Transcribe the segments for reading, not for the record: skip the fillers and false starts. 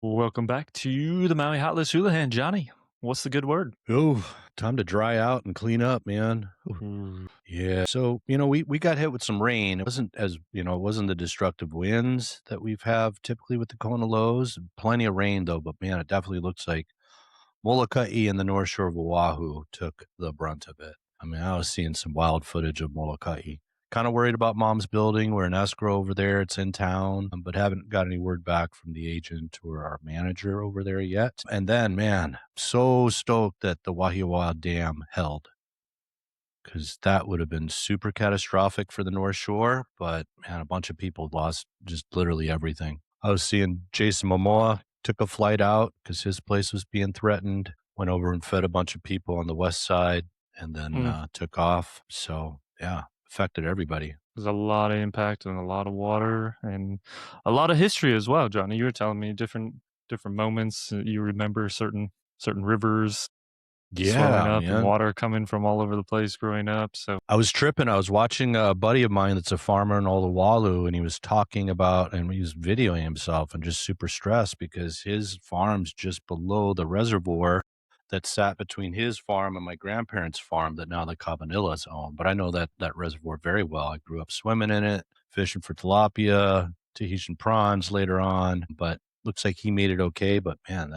Welcome back to the Maui Hot List Houlihan. Johnny, what's the good word? Oh, time to dry out and clean up, man. Ooh. Mm. Yeah. So, we got hit with some rain. It wasn't it wasn't the destructive winds that we've have typically with the Kona lows. Plenty of rain though, but man, it definitely looks like Molokai and the North Shore of Oahu took the brunt of it. I mean, I was seeing some wild footage of Molokai. Kind of worried about mom's building. We're in escrow over there. It's in town, but haven't got any word back from the agent or our manager over there yet. And then, man, so stoked that the Wahiawa Dam held because that would have been super catastrophic for the North Shore. But man, a bunch of people lost just literally everything. I was seeing Jason Momoa took a flight out because his place was being threatened, went over and fed a bunch of people on the west side and then Mm. took off. So, yeah, affected everybody. There's a lot of impact and a lot of water and a lot of history as well, Johnny. You were telling me different moments. You remember certain rivers swelling Yeah, up and man. water coming from all over the place growing up. So I was tripping. I was watching a buddy of mine that's a farmer in Oluwalu, and he was talking about, and he was videoing himself and just super stressed because his farm's just below the reservoir that sat between his farm and my grandparents' farm that now the Cabanillas own. But I know that reservoir very well. I grew up swimming in it, fishing for tilapia, Tahitian prawns later on, but looks like he made it okay. But man,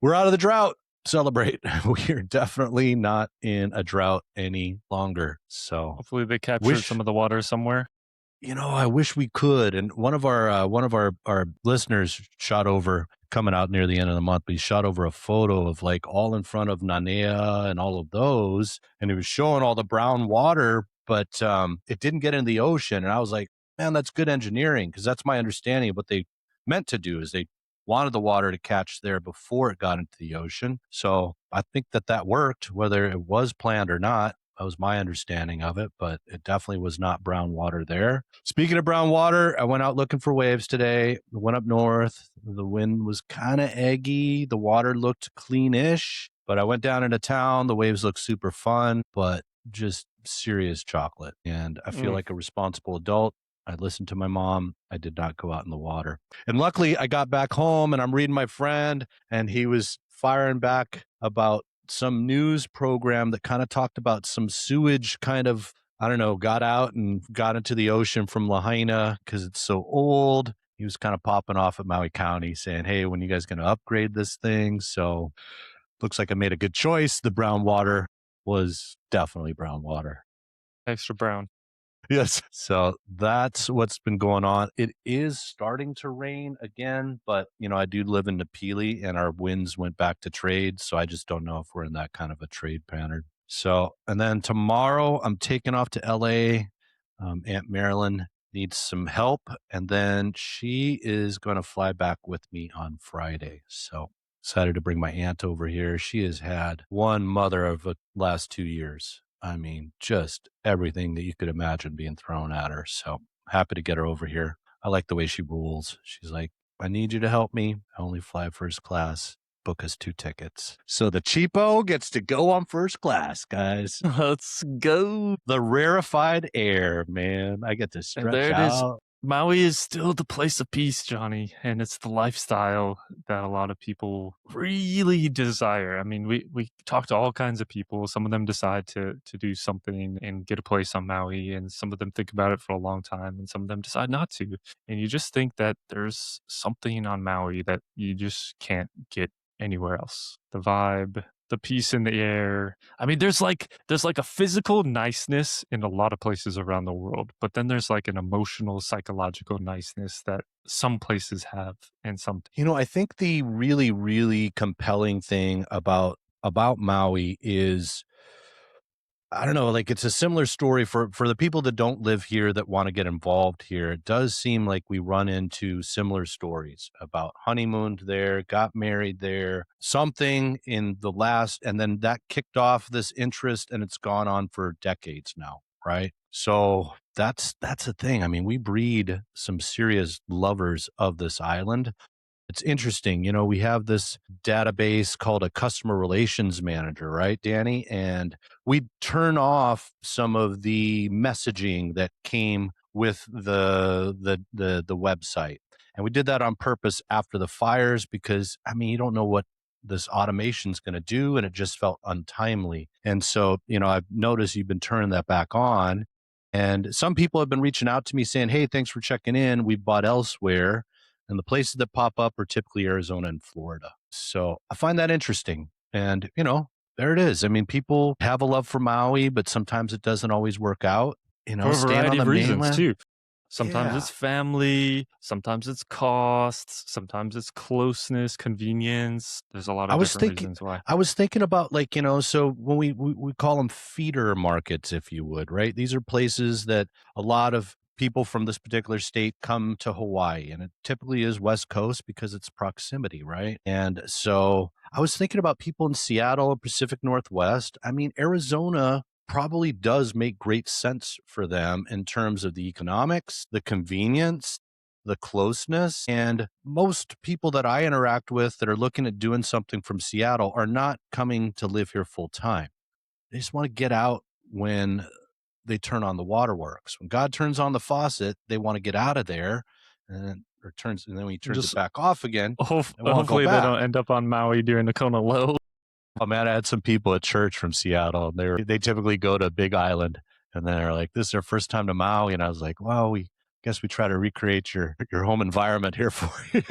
we're out of the drought. Celebrate. We are definitely not in a drought any longer. So hopefully they captured some wish, of the water somewhere. I wish we could. And one of our listeners shot over coming out near the end of the month, but he shot over a photo of like all in front of Nanea and all of those. And he was showing all the brown water, but it didn't get into the ocean. And I was like, man, that's good engineering, because that's my understanding of what they meant to do is they wanted the water to catch there before it got into the ocean. So I think that worked, whether it was planned or not. That was my understanding of it, but it definitely was not brown water there. Speaking of brown water, I went out looking for waves today. Went up north. The wind was kind of eggy. The water looked cleanish, but I went down into town. The waves looked super fun, but just serious chocolate. And I feel Mm. like a responsible adult. I listened to my mom. I did not go out in the water. And luckily, I got back home and I'm reading my friend, and he was firing back about some news program that kind of talked about some sewage kind of, I don't know, got out and got into the ocean from Lahaina because it's so old. He was kind of popping off at Maui County saying, hey, when you guys going to upgrade this thing? So looks like I made a good choice. The brown water was definitely brown water. Extra brown. Yes. So that's what's been going on. It is starting to rain again, but I do live in Napili and our winds went back to trade. So I just don't know if we're in that kind of a trade pattern. So, and then tomorrow I'm taking off to LA. Aunt Marilyn needs some help. And then she is going to fly back with me on Friday. So excited to bring my aunt over here. She has had one mother of the last 2 years. I mean, just everything that you could imagine being thrown at her. So happy to get her over here. I like the way she rules. She's like, I need you to help me. I only fly first class. Book us 2 tickets. So the cheapo gets to go on first class, guys. Let's go. The rarefied air, man. I get to And stretch there it is. out. Maui is still the place of peace, Johnny, and it's the lifestyle that a lot of people really desire. I mean, we talk to all kinds of people. Some of them decide to do something and get a place on Maui, and some of them think about it for a long time, and some of them decide not to. And you just think that there's something on Maui that you just can't get anywhere else. The vibe, the peace in the air. I mean, there's like a physical niceness in a lot of places around the world, but then there's like an emotional, psychological niceness that some places have and some. I think the really, really compelling thing about Maui is, I don't know, like it's a similar story for the people that don't live here that want to get involved here. It does seem like we run into similar stories about honeymooned there, got married there, something in the last, and then that kicked off this interest, and it's gone on for decades now, right? So that's the thing. I mean, we breed some serious lovers of this island. It's interesting. We have this database called a customer relations manager, right, Danny? And we turn off some of the messaging that came with the website. And we did that on purpose after the fires because, I mean, you don't know what this automation is going to do. And it just felt untimely. And so, I've noticed you've been turning that back on. And some people have been reaching out to me saying, hey, thanks for checking in. We've bought elsewhere. And the places that pop up are typically Arizona and Florida. So I find that interesting. And, there it is. I mean, people have a love for Maui, but sometimes it doesn't always work out. For a Staying variety on the of reasons mainland. too. Sometimes Yeah. it's family, sometimes it's costs, sometimes it's closeness, convenience. There's a lot I of was different thinking reasons why. I was thinking about like, so when we call them feeder markets, if you would, right? These are places that a lot of people from this particular state come to Hawaii, and it typically is West Coast because it's proximity, right? And so I was thinking about people in Seattle, Pacific Northwest. I mean, Arizona probably does make great sense for them in terms of the economics, the convenience, the closeness. And most people that I interact with that are looking at doing something from Seattle are not coming to live here full time. They just want to get out when they turn on the waterworks. When God turns on the faucet, they want to get out of there, and then when he turns it Just back off again, they want to go hopefully they back. don't end up on Maui during the Kona low. Oh man, I had some people at church from Seattle. And they typically go to Big Island, and they're like, "This is their first time to Maui," and I was like, "Well, we guess we try to recreate your home environment here for you."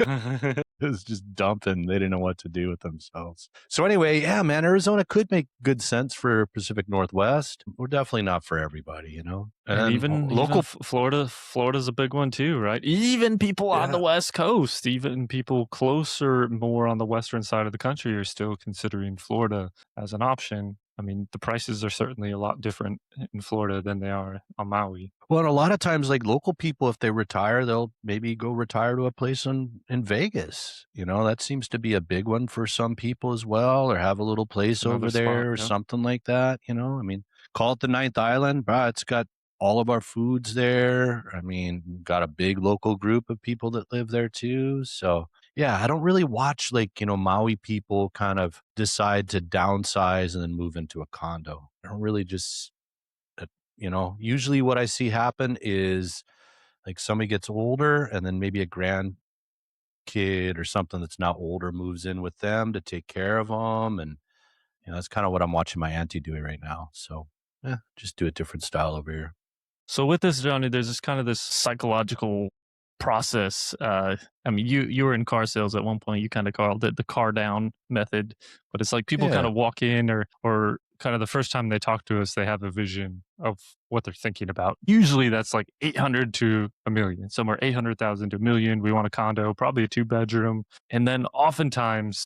It was just dumping. They didn't know what to do with themselves. So anyway, yeah, man, Arizona could make good sense for Pacific Northwest. We're definitely not for everybody, And And then even local, Florida's a big one too, right? Even people on the yeah. West Coast, even people closer, more on the western side of the country, are still considering Florida as an option. I mean, the prices are certainly a lot different in Florida than they are on Maui. Well, and a lot of times, like local people, if they retire, they'll maybe go retire to a place in Vegas. That seems to be a big one for some people as well, or have a little It's place another over spot. there or Yep. something like that. I mean, call it the Ninth Island, but it's got all of our foods there. I mean, we've got a big local group of people that live there too. So, yeah, I don't really watch like, Maui people kind of decide to downsize and then move into a condo. I don't really just usually what I see happen is like somebody gets older and then maybe a grandkid or something that's now older moves in with them to take care of them. And, that's kind of what I'm watching my auntie doing right now. So, yeah, just do a different style over here. So with this, Johnny, there's this kind of this psychological process. I mean, you were in car sales at one point. You kind of called it the car down method, but it's like people kind Yeah. of walk in, or kind of the first time they talk to us, they have a vision of what they're thinking about. Usually, that's like 800 to a million, somewhere 800,000 to a million. We want a condo, probably a 2 bedroom, and then oftentimes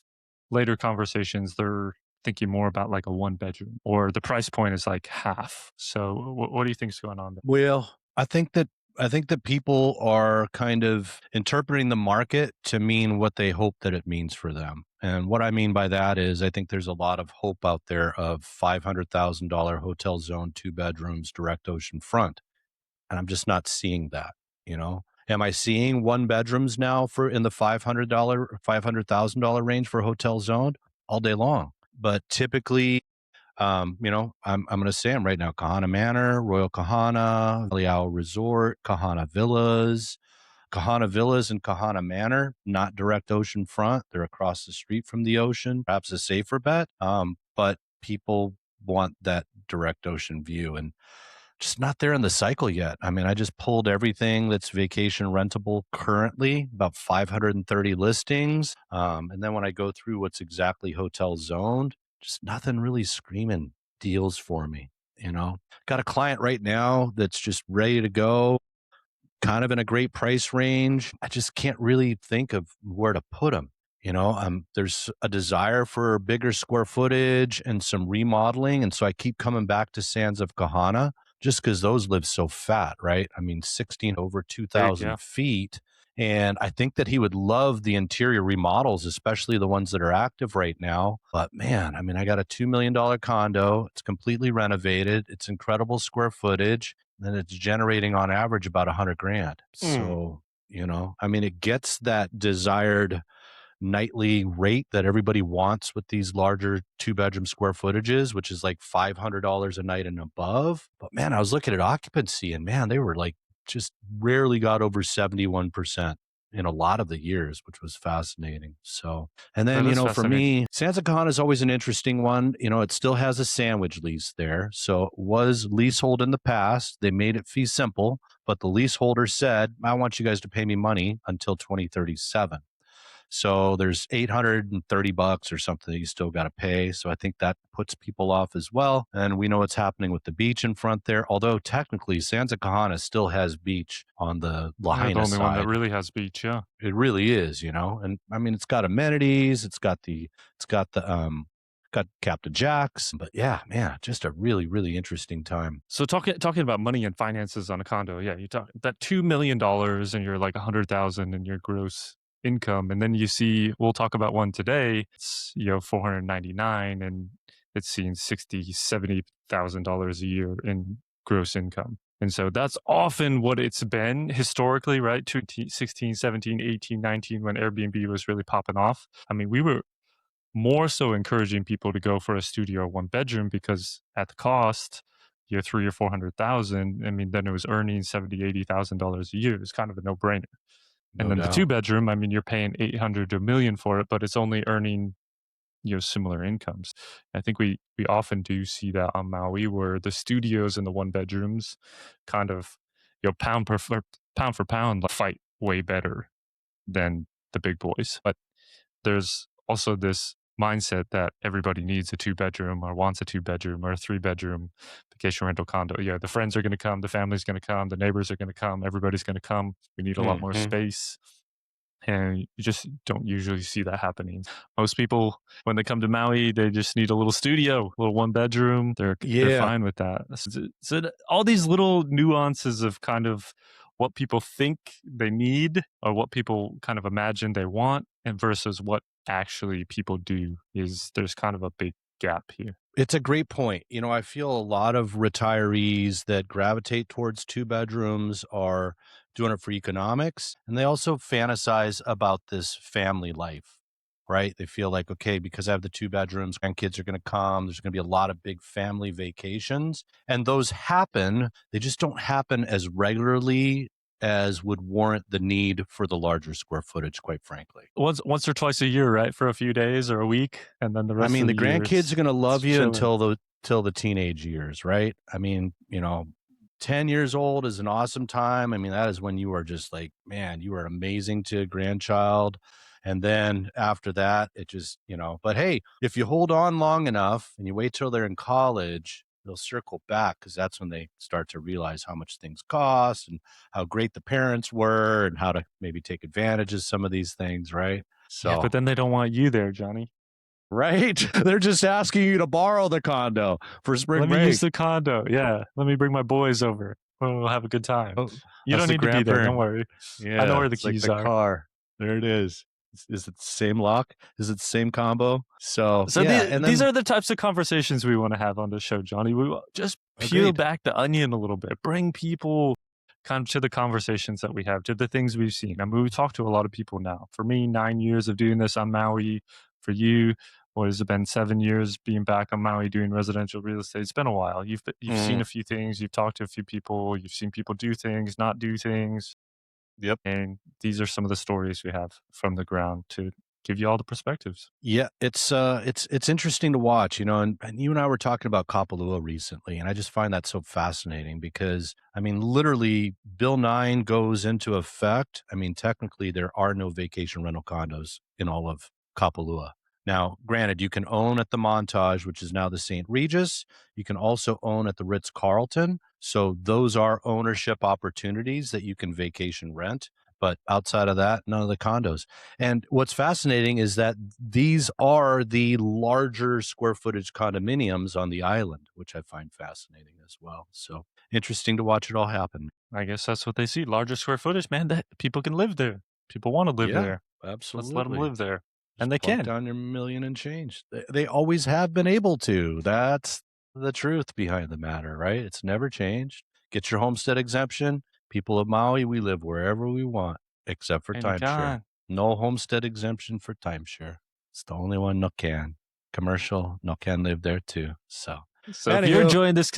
later conversations, they're thinking more about like a 1 bedroom, or the price point is like half. So what do you think's going on there? Well, I think that people are kind of interpreting the market to mean what they hope that it means for them. And what I mean by that is I think there's a lot of hope out there of $500,000 hotel zone, 2 bedrooms, direct ocean front. And I'm just not seeing that. Am I seeing 1 bedrooms now for in the $500,000 range for hotel zone all day long? But typically, I'm going to say them right now: Kahana Manor, Royal Kahana, Liao Resort, Kahana Villas and Kahana Manor, not direct ocean front. They're across the street from the ocean, perhaps a safer bet. But people want that direct ocean view and just not there in the cycle yet. I mean, I just pulled everything that's vacation rentable currently, about 530 listings. And then when I go through what's exactly hotel zoned, just nothing really screaming deals for me. Got a client right now that's just ready to go, kind of in a great price range. I just can't really think of where to put them. There's a desire for bigger square footage and some remodeling. And so I keep coming back to Sands of Kahana just because those live so fat, right? I mean, 16 over Big, yeah. 2,000 feet. And I think that he would love the interior remodels, especially the ones that are active right now. But man, I mean, I got a $2 million condo. It's completely renovated. It's incredible square footage. And it's generating on average about 100 grand. Mm. So, I mean, it gets that desired nightly rate that everybody wants with these larger 2 bedroom square footages, which is like $500 a night and above. But man, I was looking at occupancy and man, they were like just rarely got over 71%. in a lot of the years, which was fascinating. So, and then, That you is know, for fascinating. me, Santa Cana is always an interesting one. You know, it still has a sandwich lease there. So it was leasehold in the past. They made it fee simple, but the leaseholder said, I want you guys to pay me money until 2037. So there's $830 or something that you still got to pay. So I think that puts people off as well. And we know what's happening with the beach in front there. Although technically Santa Cana still has beach on the Yeah, the Lahaina only one that side. really has beach, yeah. It really is, you know. And I mean, it's got amenities. It's got the got Captain Jack's. But yeah, man, just a really, really interesting time. So talking about money and finances on a condo, yeah, you talk that $2 million and you're like 100,000 in your gross income, and then you see we'll talk about one today. It's 499, and it's seeing 60, 70,000 dollars a year in gross income, and so that's often what it's been historically, right? 2016, 17, 18, 19, when Airbnb was really popping off. I mean, we were more so encouraging people to go for a studio or one bedroom because at the cost, you're three or 400,000. I mean, then it was earning 70, $80,000 a year. It's kind of a no brainer. And No then the two doubt. bedroom, I mean, you're paying 800 to a million for it, but it's only earning similar incomes. I think we often do see that on Maui, where the studios and the one bedrooms kind of pound for pound like, fight way better than the big boys. But there's also this mindset that everybody needs a two bedroom or wants a two bedroom or a three bedroom vacation rental condo. Yeah, the friends are going to come, the family's going to come, the neighbors are going to come, everybody's going to come. We need a lot more Hmm. space. And you just don't usually see that happening. Most people, when they come to Maui, they just need a little studio, a little one bedroom. They're Yeah. fine with that. So all these little nuances of kind of what people think they need or what people kind of imagine they want, and versus what actually people do, is there's kind of a big gap here. It's a great point. You know, I feel a lot of retirees that gravitate towards two bedrooms are doing it for economics. And they also fantasize about this family life, right? They feel like, okay, because I have the two bedrooms, grandkids are going to come. There's going to be a lot of big family vacations. And those happen. They just don't happen as regularly as would warrant the need for the larger square footage, quite frankly. Once or twice a year, right, for a few days or a week, and then the I rest mean, of the the year grandkids are gonna it's love you chilling. until the teenage years, right? I mean, 10 years old is an awesome time. I mean, that is when you are just like, man, you are amazing to a grandchild. And then after that, it just, but hey, if you hold on long enough and you wait till they're in college, they'll circle back because that's when they start to realize how much things cost and how great the parents were and how to maybe take advantage of some of these things, right? Yeah, So but then they don't want you there, Johnny. right? They're just asking you to borrow the condo for spring Let me use break. the condo. Yeah, let me bring my boys over. We'll have a good time. Oh, You that's don't the need to be there. Don't grandparent. worry. I know Yeah, where the it's like keys the are. car. There it is. Is it the same lock? Is it the same combo? So So yeah, and these then are the types of conversations we want to have on the show, Johnny. We just peel agreed. back the onion a little bit, bring people kind of to the conversations that we have, to the things we've seen. I mean, we talk to a lot of people now. For me, 9 years of doing this on Maui. For you, what has it been? 7 years being back on Maui doing residential real estate. It's been a while. You've seen Mhm. a few things. You've talked to a few people. You've seen people do things, not do things. Yep. And these are some of the stories we have from the ground to give you all the perspectives. Yeah, it's interesting to watch, and you and I were talking about Kapalua recently, and I just find that so fascinating because I mean, literally, Bill 9 goes into effect. I mean, technically, there are no vacation rental condos in all of Kapalua. Now, granted, you can own at the Montage, which is now the St. Regis. You can also own at the Ritz Carlton. So those are ownership opportunities that you can vacation rent. But outside of that, none of the condos. And what's fascinating is that these are the larger square footage condominiums on the island, which I find fascinating as well. So interesting to watch it all happen. I guess that's what they see. Larger square footage, man. That people can live there. People want to live Yeah, there. Let's let them absolutely. live there, and Just they plunk can. down your million and change. They always have been able to. That's the truth behind the matter, right? It's never changed. Get your homestead exemption. People of Maui, we live wherever we want, except for And you timeshare. can. No homestead exemption for timeshare. It's the only one no can. Commercial, no can live there too. So, So anywho,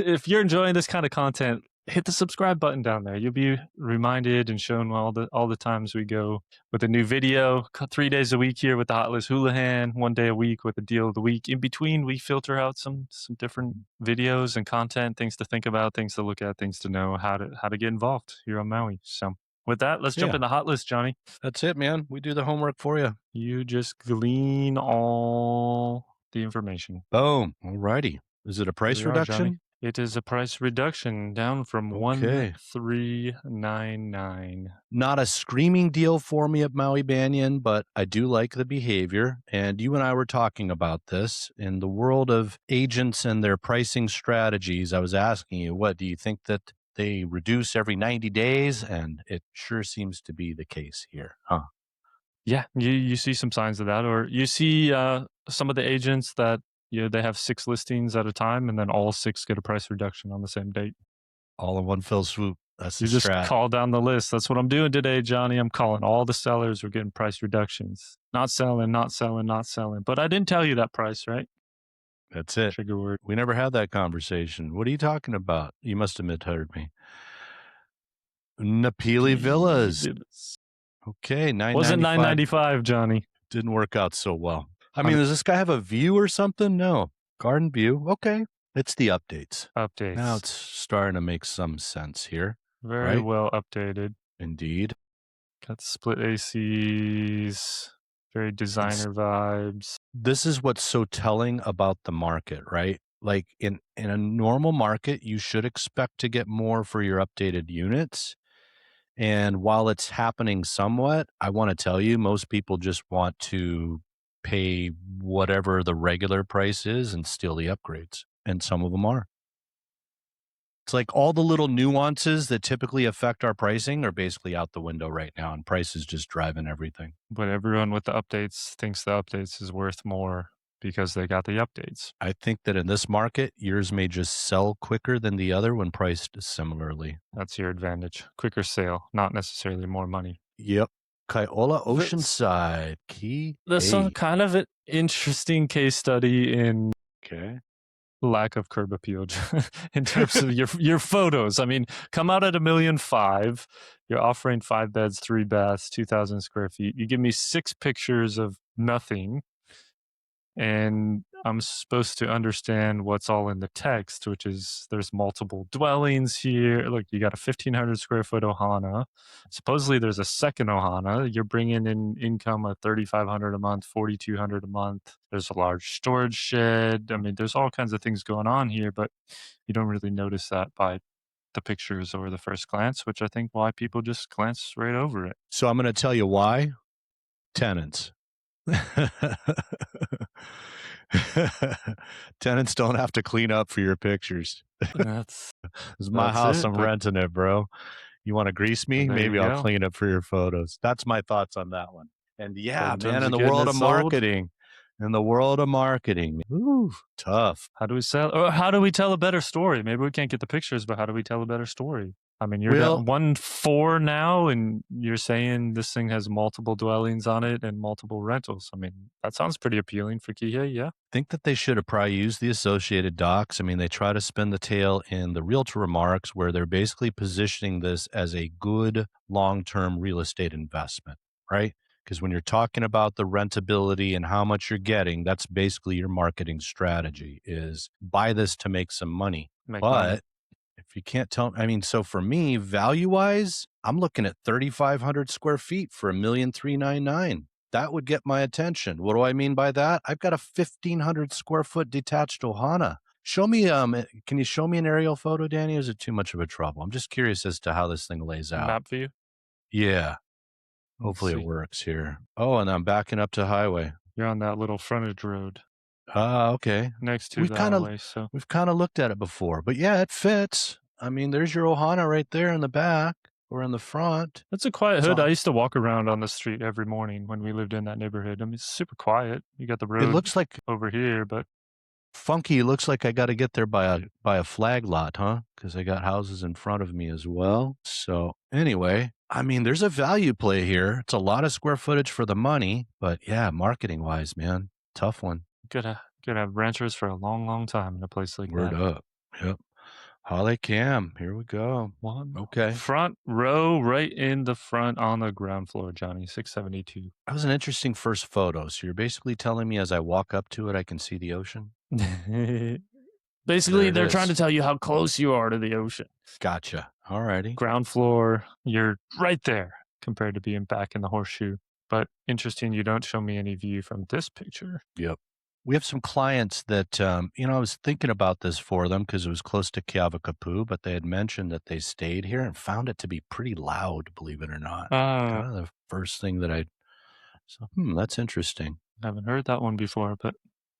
if you're enjoying this kind of content, hit the subscribe button down there. You'll be reminded and shown all the times we go with a new video. 3 days a week here with the Hot List Houlihan, 1 day a week with a deal of the week. In between, we filter out some different videos and content, things to think about, things to look at, things to know, how to get involved here on Maui. So with that, let's jump Yeah, in the Hot List, Johnny. that's it, man. We do the homework for you. You just glean all the information. Boom. All righty. Is it a Here price we are, Johnny. reduction? It is a price reduction down from Okay. 1399. Not a screaming deal for me at Maui Banyan, but I do like the behavior. And you and I were talking about this in the world of agents and their pricing strategies. I was asking you, what do you think that they reduce every 90 days? And it sure seems to be the case here, huh? Yeah, you see some signs of that, or you see some of the agents that they have 6 listings at a time, and then all 6 get a price reduction on the same date. All in one fell swoop. That's the You just strat. call down the list. That's what I'm doing today, Johnny. I'm calling all the sellers. We're getting price reductions. Not selling, not selling, not selling. But I didn't tell you that price, right? That's it. Trigger word. We never had that conversation. What are you talking about? You must have misheard me. Napili Villas. Okay, Wasn't 995. $9.95, Johnny. Didn't work out so well. I mean, does this guy have a view or something? No. Garden view. Okay. It's the updates. Updates. Now it's starting to make some sense here. Very right? well updated. Indeed. Got split ACs. Very designer vibes. This is what's so telling about the market, right? Like in a normal market, you should expect to get more for your updated units. And while it's happening somewhat, I want to tell you, most people just want to pay whatever the regular price is and steal the upgrades. And some of them are. It's like all the little nuances that typically affect our pricing are basically out the window right now, and price is just driving everything. But everyone with the updates thinks the updates is worth more because they got the updates. I think that in this market, yours may just sell quicker than the other when priced similarly. That's your advantage. Quicker sale, not necessarily more money. Yep. Kaiola Oceanside. Key. This is kind of an interesting case study in lack of curb appeal in terms of your photos. I mean, come out at $1.5 million. You're offering 5 beds, 3 baths, 2,000 square feet. You give me 6 pictures of nothing, and I'm supposed to understand what's all in the text, which is there's multiple dwellings here. Look, you got a 1,500 square foot ohana. Supposedly there's a second ohana. You're bringing in income of 3,500 a month, 4,200 a month. There's a large storage shed. I mean, there's all kinds of things going on here, but you don't really notice that by the pictures or the first glance, which I think why people just glance right over it. So I'm going to tell you why. Tenants. Tenants don't have to clean up for your pictures. That's This is my house. I'm renting it, bro. You want to grease me? Maybe I'll clean it for your photos. That's my thoughts on that one. And yeah, man, in the world of marketing, ooh, tough. How do we sell? Or how do we tell a better story? Maybe we can't get the pictures, but how do we tell a better story? I mean, you're at 1.4 now, and you're saying this thing has multiple dwellings on it and multiple rentals. I mean, that sounds pretty appealing for Kihei, yeah? I think that they should have probably used the associated docs. I mean, they try to spin the tail in the realtor remarks where they're basically positioning this as a good long-term real estate investment, right? Because when you're talking about the rentability and how much you're getting, that's basically your marketing strategy is buy this to make some money. But if you can't tell, I mean, so for me, value-wise, I'm looking at 3,500 square feet for $1,399,000. That would get my attention. What do I mean by that? I've got a 1,500 square foot detached ohana. Show me, can you show me an aerial photo, Danny? Or is it too much of a trouble? I'm just curious as to how this thing lays out. Map view? Yeah. Hopefully it works here. Oh, and I'm backing up to highway. You're on that little frontage road. Okay. Next to the highway. So we've kind of looked at it before, but yeah, it fits. I mean, there's your ohana right there in the back or in the front. It's a quiet hood. I used to walk around on the street every morning when we lived in that neighborhood. I mean, it's super quiet. You got the road. It looks like over here, but funky. It looks like I got to get there by a flag lot, huh? Because I got houses in front of me as well. So anyway, I mean, there's a value play here. It's a lot of square footage for the money, but yeah, marketing wise, man, tough one. Could have renters for a long, long time in a place like that. Word up. Yep. Holly Cam. Here we go. One Okay. front row, right in the front on the ground floor, Johnny. 672. That was an interesting first photo. So you're basically telling me as I walk up to it, I can see the ocean? There Basically, it they're trying to is. tell you how close you are to the ocean. Gotcha. All righty. Ground floor, you're right there compared to being back in the horseshoe. But interesting, you don't show me any view from this picture. Yep. We have some clients that, I was thinking about this for them because it was close to Keavakapu, but they had mentioned that they stayed here and found it to be pretty loud, believe it or not. Uh, Kind of the first thing that so, that's interesting. haven't heard that one before, but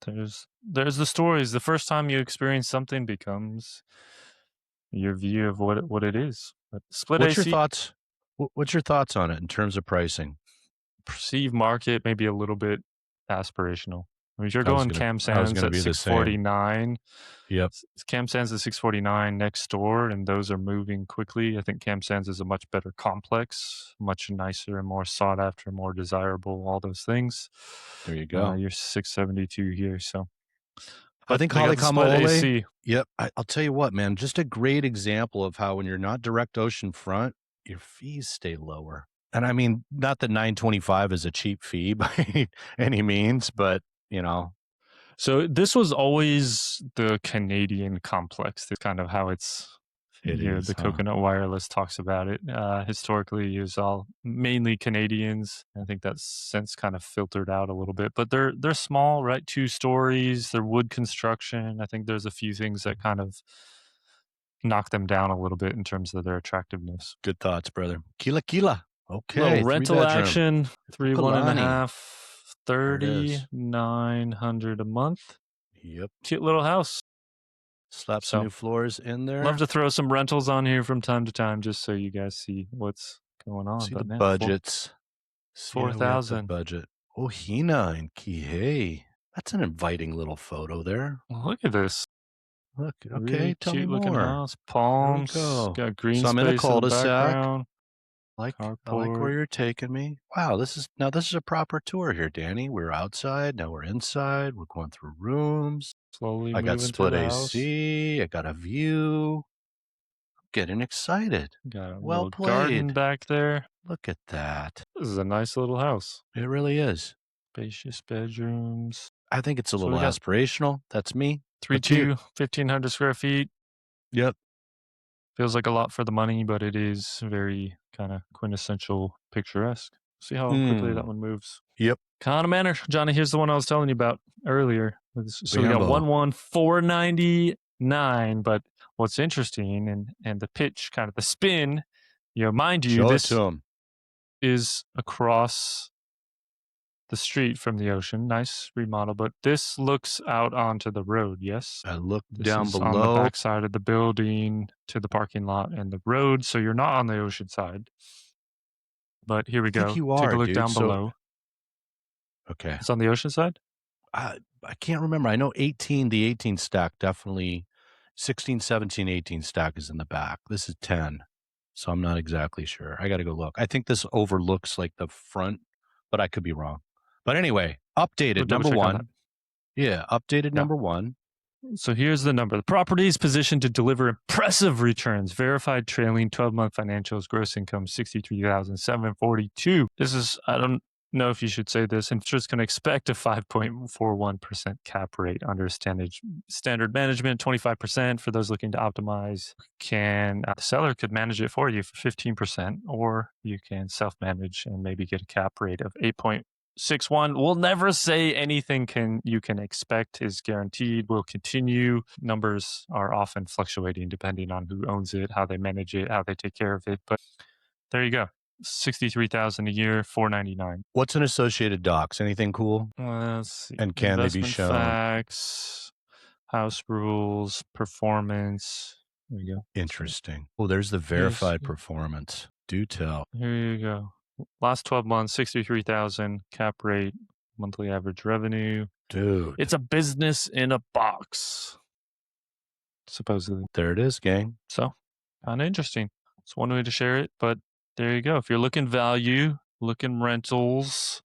there's the stories. The first time you experience something becomes your view of what it is. But split What's your AC, thoughts? What's your thoughts on it in terms of pricing? perceived market, maybe a little bit aspirational. I mean, you're going Cam I was Sands gonna at be the same. 649. Yep. Cam Sands at 649 next door, and those are moving quickly. I think Cam Sands is a much better complex, much nicer and more sought after, more desirable, all those things. There you go. You're 672 here, so. I But think they got the split Haleakamaole. AC. Yep. I'll tell you what, man, just a great example of how when you're not direct ocean front, your fees stay lower. And I mean, not that 925 is a cheap fee by any means, but So this was always the Canadian complex. That's kind of how it's, it is, the huh? Coconut Wireless talks about it. Historically, it was all mainly Canadians. I think that's since kind of filtered out a little bit, but they're small, right? 2 stories. They're wood construction. I think there's a few things that kind of knock them down a little bit in terms of their attractiveness. Good thoughts, brother. Kila Kila. Little Okay, three rental bedroom. action, three one and a Pukalani. half, There it is. 3,900 a month. Yep. Cute little house. Slap some So new floors in love there. to throw some rentals on here from time to time, just so you guys see what's going on. See the But man, budgets. See how we have to 4,000. budget. Ohina and Kihei. That's an inviting little photo there. Look at this. Look, okay, Really tell me cute looking more. house. Here we Palms. go. Got green So I'm in a space in the cul-de-sac. background. I like where Carport. you're taking me. Wow, this is a proper tour here, Danny. We're outside, now we're inside. We're going through rooms. Slowly I got moving to split the house. AC. I got a view. I'm getting excited. Got a Well little garden played. back there. Look at that. This is a nice little house. It really is. Spacious bedrooms. I think it's a So little we got aspirational. That's me. 3.2, 1,500 square feet. Yep. Feels like a lot for the money, but it is very kind of quintessential picturesque. See how quickly that one moves. Yep. Kona Manor, Johnny. Here's the one I was telling you about earlier. So we got Bambo. 1,499. But what's interesting and the pitch, kind of the spin, mind you, Show it this to him. is across the street from the ocean. Nice remodel, but this looks out onto the road. Yes, I look this down is on the below. back side of the building to the parking lot and the road. So you're not on the ocean side. But here we I think go. you Take are, a look dude. down So, below. okay. It's on the ocean side. I can't remember. I know 18, the 18 stack definitely 16, 17, 18 stack is in the back. This is 10. So I'm not exactly sure. I got to go look. I think this overlooks like the front, but I could be wrong. But anyway, We'll updated double number check on that. one. Yeah, updated Yeah. number one. So here's the number. The property is positioned to deliver impressive returns. Verified trailing 12-month financials, gross income 63,742. This is, I don't know if you should say this, investors can expect a 5.41% cap rate under standard management, 25% for those looking to optimize. The seller could manage it for you for 15%, or you can self-manage and maybe get a cap rate of 8.61. We'll never say anything you can expect is guaranteed. Will continue. Numbers are often fluctuating depending on who owns it, how they manage it, how they take care of it. But there you go. 63,000 a year, 499. What's an associated docs? Anything cool? Let's see. And can they be Investment shown? facts, house rules, performance. There you go. Interesting. Oh, there's the verified performance. Do tell. Here you go. Last 12 months, 63,000 cap rate, monthly average revenue. Dude. It's a business in a box, supposedly. There it is, gang. So, kind of interesting. It's one way to share it, but there you go. If you're looking value, looking rentals,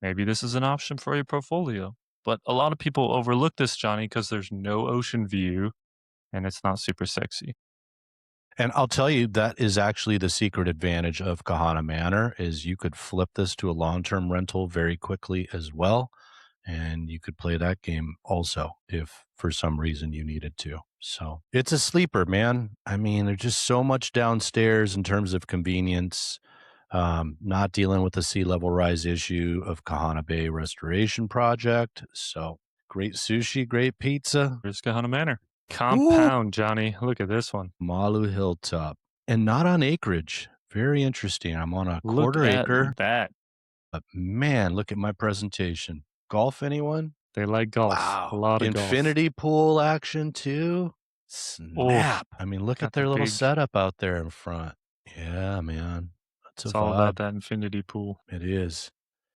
maybe this is an option for your portfolio. But a lot of people overlook this, Johnny, because there's no ocean view and it's not super sexy. And I'll tell you, that is actually the secret advantage of Kahana Manor is you could flip this to a long-term rental very quickly as well, and you could play that game also if for some reason you needed to. So it's a sleeper, man. I mean, there's just so much downstairs in terms of convenience. Not dealing with the sea level rise issue of Kahana Bay Restoration Project. So great sushi, great pizza. Here's Kahana Manor. Ooh, Compound, Johnny. Look at this one. Malu Hilltop. And not on acreage. Very interesting. I'm on a Look quarter at acre. that. But man, look at my presentation. Golf, anyone? They like golf. A Wow. lot of golf. Infinity pool action too. Oh, Snap. I mean, look at got the their little big. setup out there in front. Yeah, man. That's a It's all about vibe. that infinity pool. It is.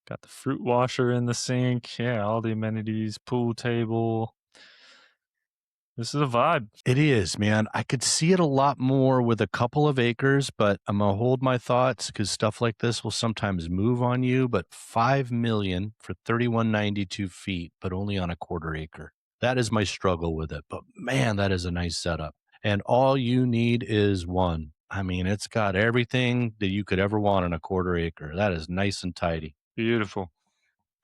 Got the fruit washer in the sink. Yeah, all the amenities, pool table. This is a vibe. It is, man. I could see it a lot more with a couple of acres, but I'm gonna hold my thoughts because stuff like this will sometimes move on you. But 5 million for 3192 feet, but only on a quarter acre. That is my struggle with it. But man, that is a nice setup. And all you need is one. I mean, it's got everything that you could ever want on a quarter acre. That is nice and tidy. Beautiful.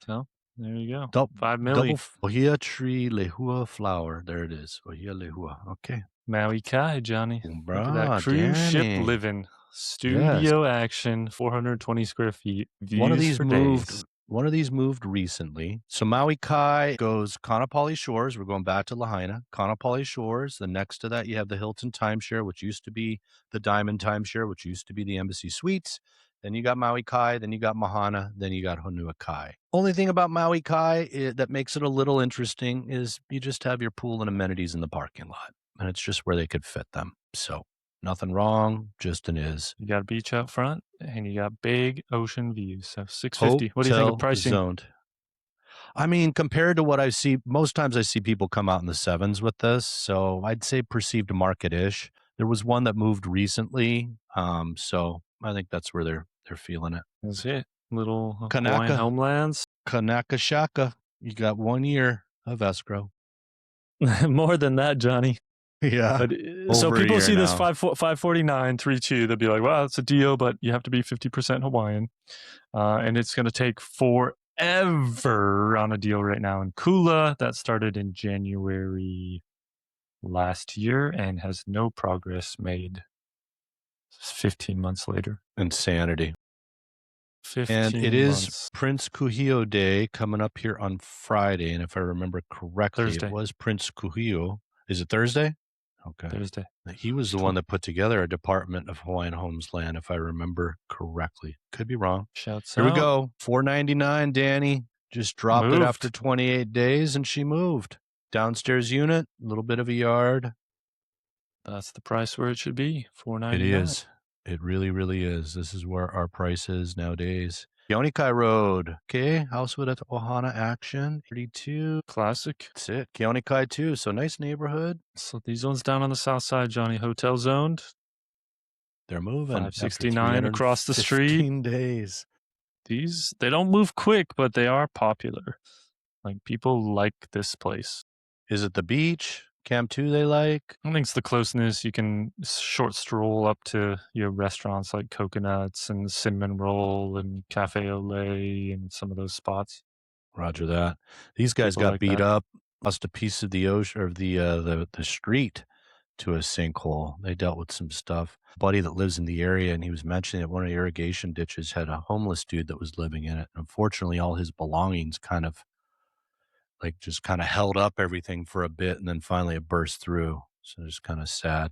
So there you go. Double, 5 double milli. ohia tree lehua flower. There it is. Ohia lehua. Okay. Maui Kai, Johnny. Look at that Bruh, cruise ship Danny. living. Yes. Studio action, 420 square feet. One of Views these for moved. days. One of these moved recently. So Maui Kai goes Kanapali Shores. We're going back to Lahaina. Kanapali Shores. Then next to that, you have the Hilton Timeshare, which used to be the Diamond Timeshare, which used to be the Embassy Suites. Then you got Maui Kai. Then you got Mahana. Then you got Honua Kai. Only thing about Maui Kai that makes it a little interesting is you just have your pool and amenities in the parking lot, and it's just where they could fit them. So nothing wrong, just an is. You got a beach out front, and you got big ocean views. So 650. What do you think of Hotel pricing? zoned. I mean, compared to what I see, most times I see people come out in the sevens with this. So I'd say perceived market-ish. There was one that moved recently. So I think that's where they're feeling it. That's it. Little Hawaiian Kanaka. Homelands. Kanaka Shaka. You got 1 year of escrow. More than that, Johnny. Yeah. But, so Over a people year see this now. 549 32. They'll be like, "Wow, it's a deal, but you have to be 50% Hawaiian, and it's going to take forever on a deal right now in Kula that started in January last year and has no progress made. 15 months later. Insanity. 15 And it is months. Prince Kuhio Day coming up here on Friday. And if I remember correctly, Thursday. it was Prince Kuhio. Is it Thursday? Okay. Thursday. He was the one that put together a Department of Hawaiian Homelands, if I remember correctly. Could be wrong. Shouts Here out. we go. $499, Danny. Just dropped it Moved. after 28 days, and she moved. Downstairs unit, a little bit of a yard. That's the price where it should be. $499. It is. It really, really is. This is where our price is nowadays. Keonikai Road. Okay. House with Ohana action. 32. Classic. That's it. Keonikai too. So nice neighborhood. So these ones down on the south side, Johnny, hotel zoned. They're moving. 569 across the street. 15 days. These, they don't move quick, but they are popular. Like, people like this place. Is it the beach? Camp 2 they like? I think it's the closeness. You can short stroll up to your restaurants like Coconuts and Cinnamon Roll and Cafe Olay and some of those spots. Roger that. These guys People got like beat that. up, lost a piece of the ocean or the street to a sinkhole. They dealt with some stuff. A buddy that lives in the area, and he was mentioning that one of the irrigation ditches had a homeless dude that was living in it. Unfortunately, all his belongings kind of held up everything for a bit, and then finally it burst through. So it's kind of sad.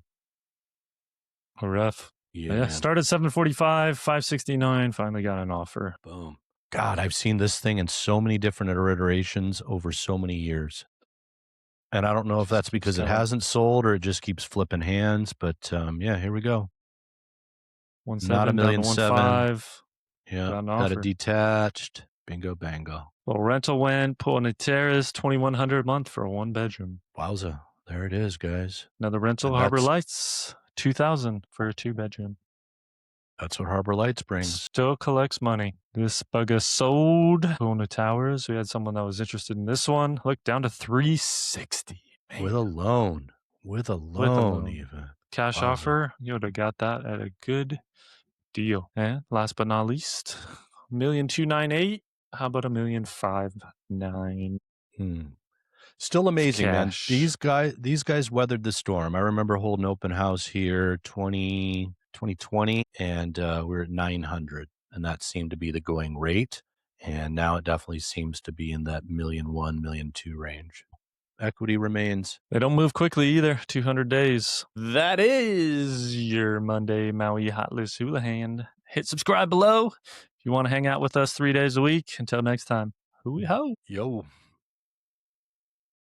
Rough. Yeah. Started 745, 569. Finally got an offer. Boom. God, I've seen this thing in so many different iterations over so many years. And I don't know if that's because it hasn't sold or it just keeps flipping hands, but yeah, here we go. 1.7 Not a million down to 7. 1.5. Yeah, got a detached. Bingo bango. Well, rental went, Puna Terrace, 2,100 a month for a 1-bedroom. Wowza. There it is, guys. Another rental, Harbor Lights, 2,000 for a 2-bedroom. That's what Harbor Lights brings. Still collects money. This bugger sold Puna Towers. We had someone that was interested in this one. Look, down to 360. Man. With a loan. With a with a loan, loan. even. Cash Wowza. offer, you would have got that at a good deal. And last but not least, 1,298,000. How about 1,590,000 Hmm. Still amazing, man. cash? These guys weathered the storm. I remember holding open house here 2020, and we are at 900, and that seemed to be the going rate. And now it definitely seems to be in that 1,000,001, 1,000,002 range. Equity remains. They don't move quickly either. 200 days. That is your Monday Maui Hot List Houlihan. Hit subscribe below if you want to hang out with us 3 days a week. Until next time, hui ho. Yo.